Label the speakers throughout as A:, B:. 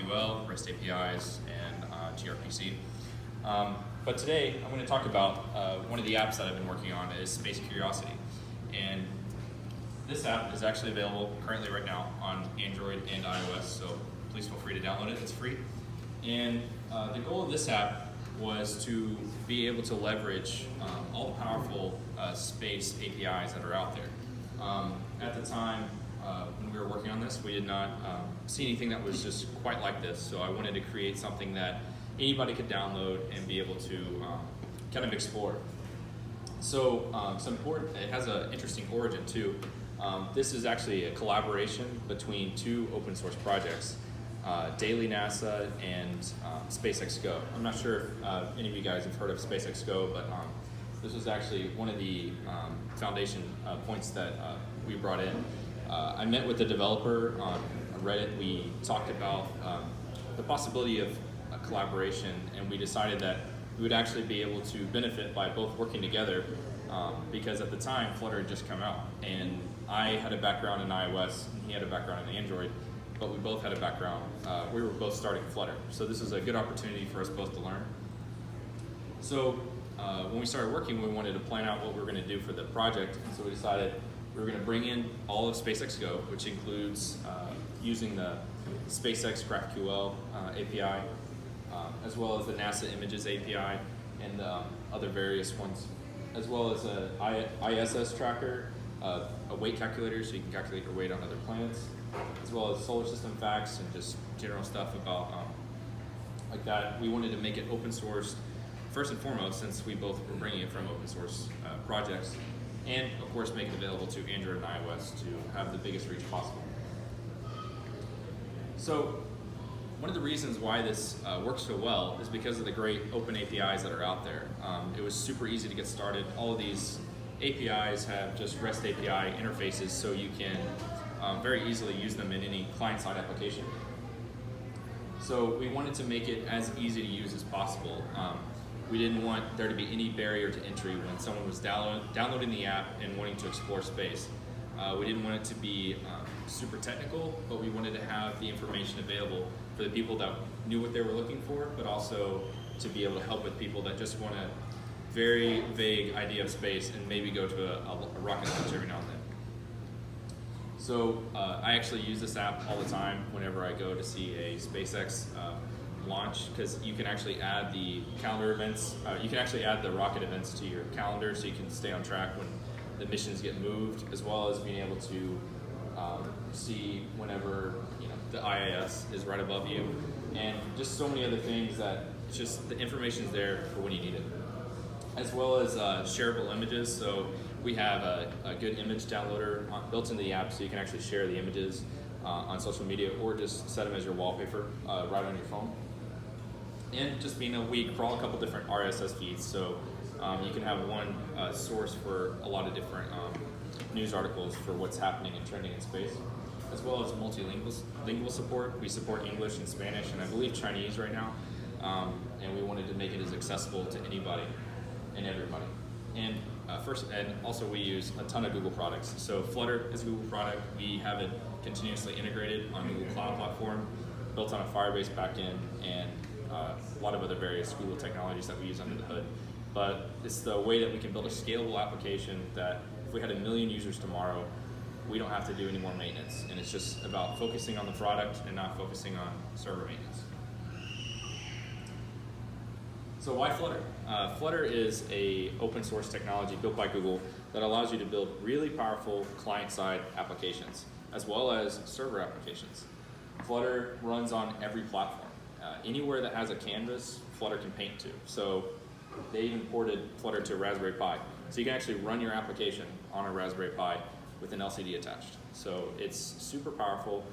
A: GraphQL, REST APIs, and gRPC. But today I'm going to talk about one of the apps that I've been working on is Space Curiosity. And this app is actually available currently right now on Android and iOS, so please feel free to download it, it's free. And the goal of this app was to be able to leverage all the powerful space APIs that are out there. At the time when we were working on this, we did not see anything that was just quite like this, so I wanted to create something that anybody could download and be able to kind of explore. So it has an interesting origin too. This is actually a collaboration between two open source projects, Daily NASA and SpaceX Go. I'm not sure if any of you guys have heard of SpaceX Go, but this was actually one of the foundation points that we brought in. I met with the developer on Reddit. We talked about the possibility of a collaboration, and we decided that we would actually be able to benefit by both working together because at the time Flutter had just come out, and I had a background in iOS and he had a background in Android, but we both had a background, we were both starting Flutter. So this is a good opportunity for us both to learn. So when we started working, we wanted to plan out what we were going to do for the project, and so we decided we were going to bring in all of SpaceX Go, which includes using the SpaceX GraphQL API, as well as the NASA Images API and other various ones, as well as an ISS tracker, a weight calculator so you can calculate your weight on other planets, as well as solar system facts and just general stuff about like that. We wanted to make it open source first and foremost, since we both were bringing it from open source projects, and of course make it available to Android and iOS to have the biggest reach possible. So one of the reasons why this works so well is because of the great open APIs that are out there. It was super easy to get started. All of these APIs have just REST API interfaces, so you can very easily use them in any client-side application. So we wanted to make it as easy to use as possible. We didn't want there to be any barrier to entry when someone was downloading the app and wanting to explore space. We didn't want it to be super technical, but we wanted to have the information available for the people that knew what they were looking for, but also to be able to help with people that just want a very vague idea of space and maybe go to a rocket launch every now and then. So I actually use this app all the time whenever I go to see a SpaceX launch, because you can actually add the calendar events, you can actually add the rocket events to your calendar so you can stay on track when the missions get moved, as well as being able to see whenever the IIS is right above you, and just so many other things that just the information is there for when you need it. As well as shareable images, so we have a good image downloader built into the app, so you can actually share the images on social media or just set them as your wallpaper right on your phone. And just we crawl a couple different RSS feeds, so you can have one source for a lot of different news articles for what's happening and trending in space, as well as multilingual support. We support English and Spanish, and I believe Chinese right now, and we wanted to make it as accessible to anybody and everybody. And also we use a ton of Google products. So Flutter is a Google product. We have it continuously integrated on Google Cloud Platform, built on a Firebase backend, and a lot of other various Google technologies that we use under the hood. But it's the way that we can build a scalable application that if we had 1 million users tomorrow, we don't have to do any more maintenance. And it's just about focusing on the product and not focusing on server maintenance. So why Flutter? Flutter is a open source technology built by Google that allows you to build really powerful client-side applications, as well as server applications. Flutter runs on every platform. Anywhere that has a canvas, Flutter can paint to. So they even ported Flutter to Raspberry Pi. So you can actually run your application on a Raspberry Pi with an LCD attached. So it's super powerful.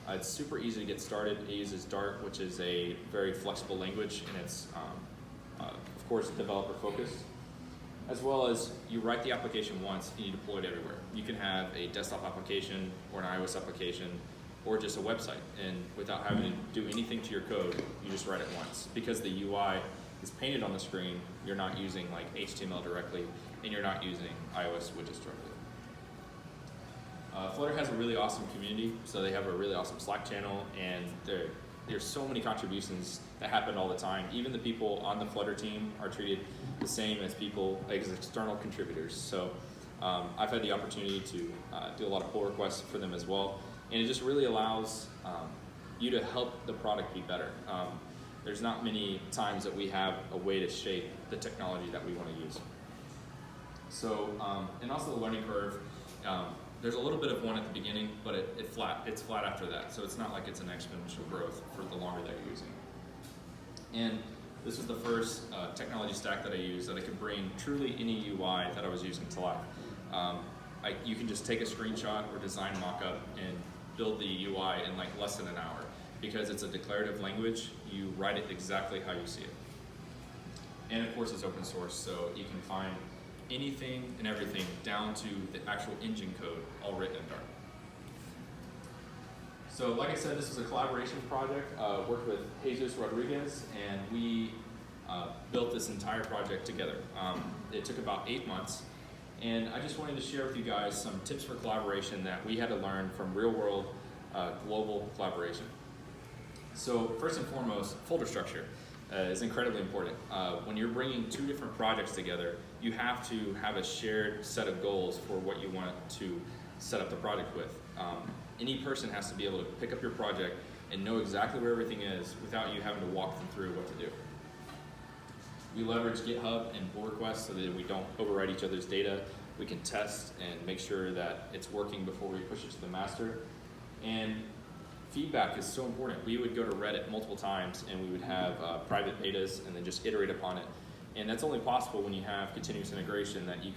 A: It's super easy to get started. It uses Dart, which is a very flexible language, and it's of course developer focused. As well as you write the application once and you deploy it everywhere. You can have a desktop application or an iOS application or just a website, and without having to do anything to your code, you just write it once. Because the UI is painted on the screen, you're not using like HTML directly, and you're not using iOS widgets directly. Flutter has a really awesome community, so they have a really awesome Slack channel, and there's so many contributions that happen all the time. Even the people on the Flutter team are treated the same as people, as external contributors. So I've had the opportunity to do a lot of pull requests for them as well. And it just really allows you to help the product be better. There's not many times that we have a way to shape the technology that we want to use. So, and also the learning curve, there's a little bit of one at the beginning, but it's flat after that. So it's not like it's an exponential growth for the longer that you're using. And this was the first technology stack that I used that I could bring truly any UI that I was using to life. You can just take a screenshot or design a mock-up and build the UI in like less than an hour. Because it's a declarative language, you write it exactly how you see it. And of course it's open source, so you can find anything and everything down to the actual engine code, all written in Dart. So like I said, this was a collaboration project. Worked with Jesus Rodriguez, and we built this entire project together. It took about 8 months, and I just wanted to share with you guys some tips for collaboration that we had to learn from real-world global collaboration. So first and foremost, folder structure is incredibly important. When you're bringing two different projects together, you have to have a shared set of goals for what you want to set up the project with. Any person has to be able to pick up your project and know exactly where everything is without you having to walk them through what to do. We leverage GitHub and pull requests so that we don't overwrite each other's data. We can test and make sure that it's working before we push it to the master. And feedback is so important. We would go to Reddit multiple times and we would have private betas and then just iterate upon it. And that's only possible when you have continuous integration, that you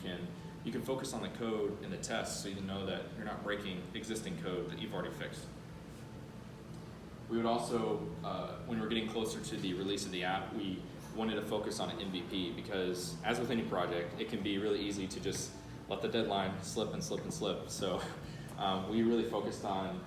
A: can focus on the code and the tests so you know that you're not breaking existing code that you've already fixed. We would also, when we're getting closer to the release of the app, we wanted to focus on an MVP, because as with any project, it can be really easy to just let the deadline slip and slip and slip. So we really focused on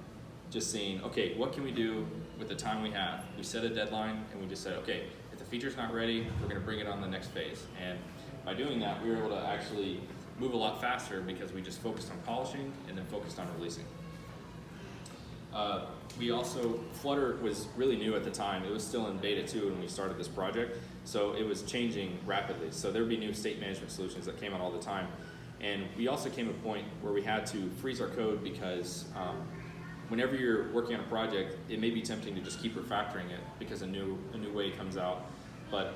A: just seeing, okay, what can we do with the time we have? We set a deadline and we just said, okay, if the feature's not ready, we're gonna bring it on the next phase. And by doing that, we were able to actually move a lot faster because we just focused on polishing and then focused on releasing. Flutter was really new at the time. It was still in beta 2 when we started this project, so it was changing rapidly. So there would be new state management solutions that came out all the time. And we also came to a point where we had to freeze our code because whenever you're working on a project, it may be tempting to just keep refactoring it because a new way comes out. But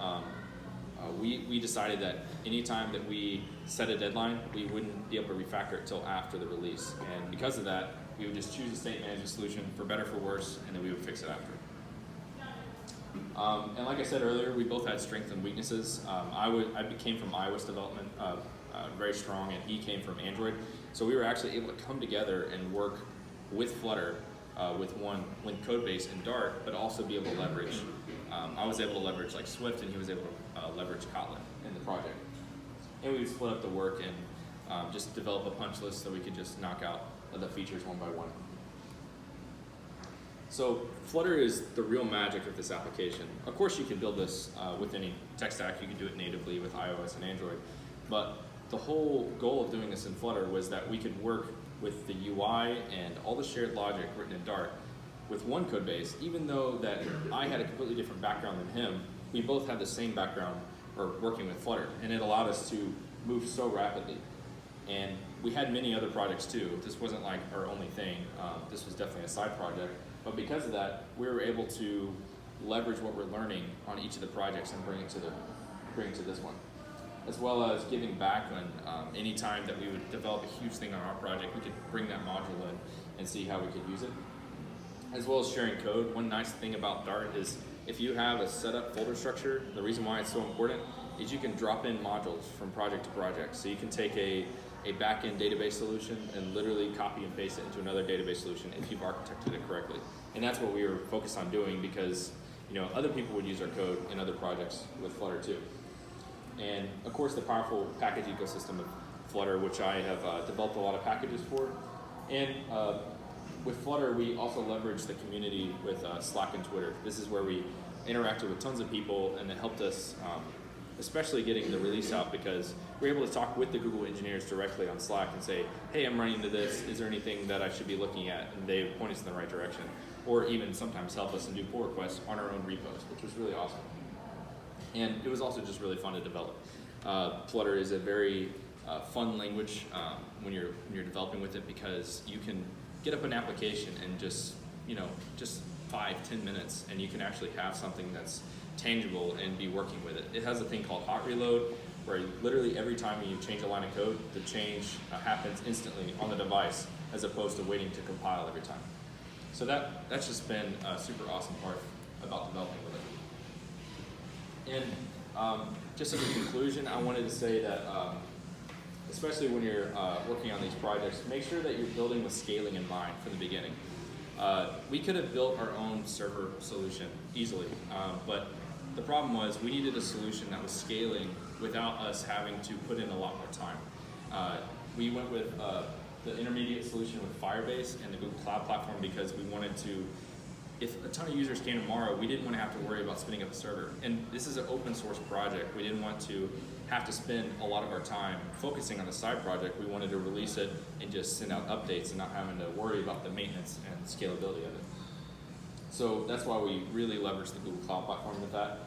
A: we decided that anytime that we set a deadline, we wouldn't be able to refactor it until after the release. And because of that, we would just choose a state management solution for better, for worse, and then we would fix it after. And like I said earlier, we both had strengths and weaknesses. I came from iOS development, very strong, and he came from Android. So we were actually able to come together and work with Flutter with one code base in Dart, but also be able to leverage. I was able to leverage like Swift, and he was able to leverage Kotlin in the project. And we would split up the work and just develop a punch list so we could just knock out the features one by one. So Flutter is the real magic of this application. Of course, you can build this with any tech stack. You can do it natively with iOS and Android. But the whole goal of doing this in Flutter was that we could work with the UI and all the shared logic written in Dart with one code base. Even though that I had a completely different background than him, we both had the same background or working with Flutter, and it allowed us to move so rapidly. And we had many other projects too. This wasn't like our only thing. This was definitely a side project. But because of that, we were able to leverage what we're learning on each of the projects and bring it to this one. As well as giving back when any time that we would develop a huge thing on our project, we could bring that module in and see how we could use it. As well as sharing code. One nice thing about Dart is if you have a setup folder structure, the reason why it's so important is you can drop in modules from project to project. So you can take a back-end database solution and literally copy and paste it into another database solution if you've architected it correctly. And that's what we were focused on doing because other people would use our code in other projects with Flutter too. And of course the powerful package ecosystem of Flutter, which I have developed a lot of packages for. And with Flutter, we also leverage the community with Slack and Twitter. This is where we interacted with tons of people, and it helped us, especially getting the release out, because we're able to talk with the Google engineers directly on Slack and say, hey, I'm running into this. Is there anything that I should be looking at? And they point us in the right direction. or even sometimes help us and do pull requests on our own repos, which was really awesome. And it was also just really fun to develop. Flutter is a very fun language when you're developing with it, because you can get up an application and just 5-10 minutes, and you can actually have something that's tangible and be working with it. It has a thing called hot reload, where literally every time you change a line of code, the change happens instantly on the device, as opposed to waiting to compile every time. So that's just been a super awesome part about developing with it. And just as a conclusion, I wanted to say that especially when you're working on these projects, make sure that you're building with scaling in mind from the beginning. We could have built our own server solution easily, but the problem was we needed a solution that was scaling without us having to put in a lot more time. We went with the intermediate solution with Firebase and the Google Cloud Platform, because we wanted to, if a ton of users came tomorrow, we didn't want to have to worry about spinning up a server. And this is an open source project. We didn't want to have to spend a lot of our time focusing on the side project. We wanted to release it and just send out updates and not having to worry about the maintenance and scalability of it. So that's why we really leveraged the Google Cloud Platform with that.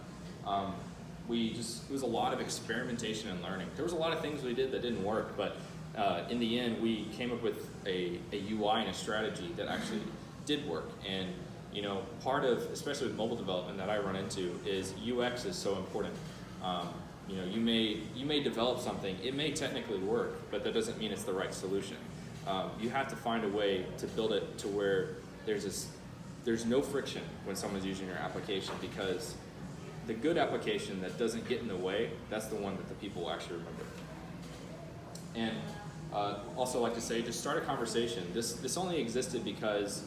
A: It was a lot of experimentation and learning. There was a lot of things we did that didn't work, but in the end, we came up with a UI and a strategy that actually did work. And part of, especially with mobile development that I run into, is UX is so important. You may develop something, it may technically work, but that doesn't mean it's the right solution. You have to find a way to build it to where there's no friction when someone's using your application, because the good application that doesn't get in the way, that's the one that the people will actually remember. And also like to say, just start a conversation. This only existed because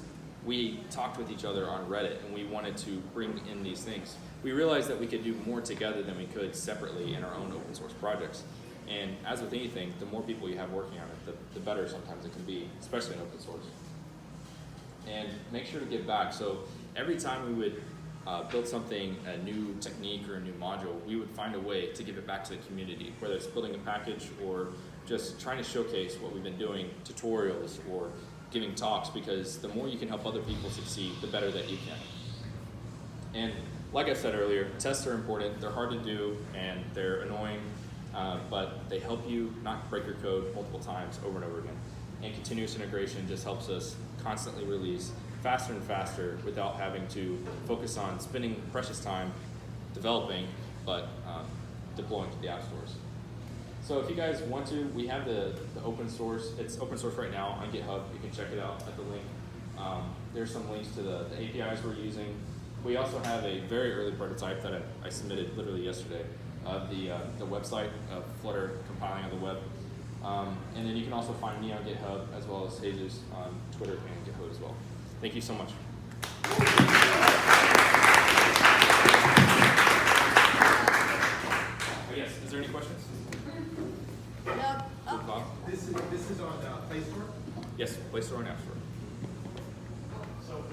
A: we talked with each other on Reddit, and we wanted to bring in these things. We realized that we could do more together than we could separately in our own open source projects. And as with anything, the more people you have working on it, the better sometimes it can be, especially in open source. And make sure to give back. So every time we would build something, a new technique or a new module, we would find a way to give it back to the community, whether it's building a package or just trying to showcase what we've been doing, tutorials or giving talks, because the more you can help other people succeed, the better that you can. And like I said earlier, tests are important. They're hard to do and they're annoying, but they help you not break your code multiple times over and over again. And continuous integration just helps us constantly release faster and faster without having to focus on spending precious time developing, but deploying to the app stores. So if you guys want to, we have the open source. It's open source right now on GitHub. You can check it out at the link. There's some links to the APIs we're using. We also have a very early prototype that I submitted literally yesterday of the website of Flutter compiling on the web. And then you can also find me on GitHub, as well as Jesus on Twitter and GitHub as well. Thank you so much. Yes, is there any questions?
B: No.
A: Oh.
C: This is on Play Store?
A: Yes, Play Store and App Store.
D: So,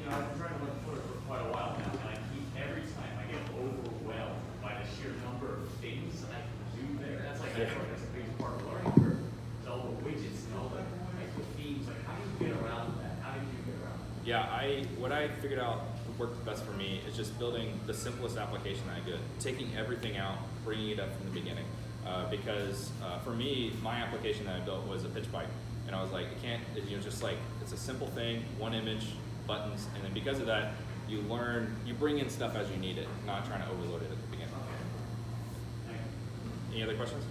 D: I've been trying to learn Flutter for quite a while now, and every time I get overwhelmed by the sheer number of things that I can do there. That's like, I feel like that's the biggest part of the learning curve. It's all the widgets and all the themes. Like, how do you get around that? How did you get around that?
A: Yeah, what I figured out worked best for me is just building the simplest application I could, taking everything out, bringing it up from the beginning. Because for me, my application that I built was a pitch bike, and I was like, it's a simple thing, one image, buttons, and then because of that, you bring in stuff as you need it, not trying to overload it at the beginning.
D: Okay.
A: Any other questions?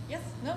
B: Yes? No?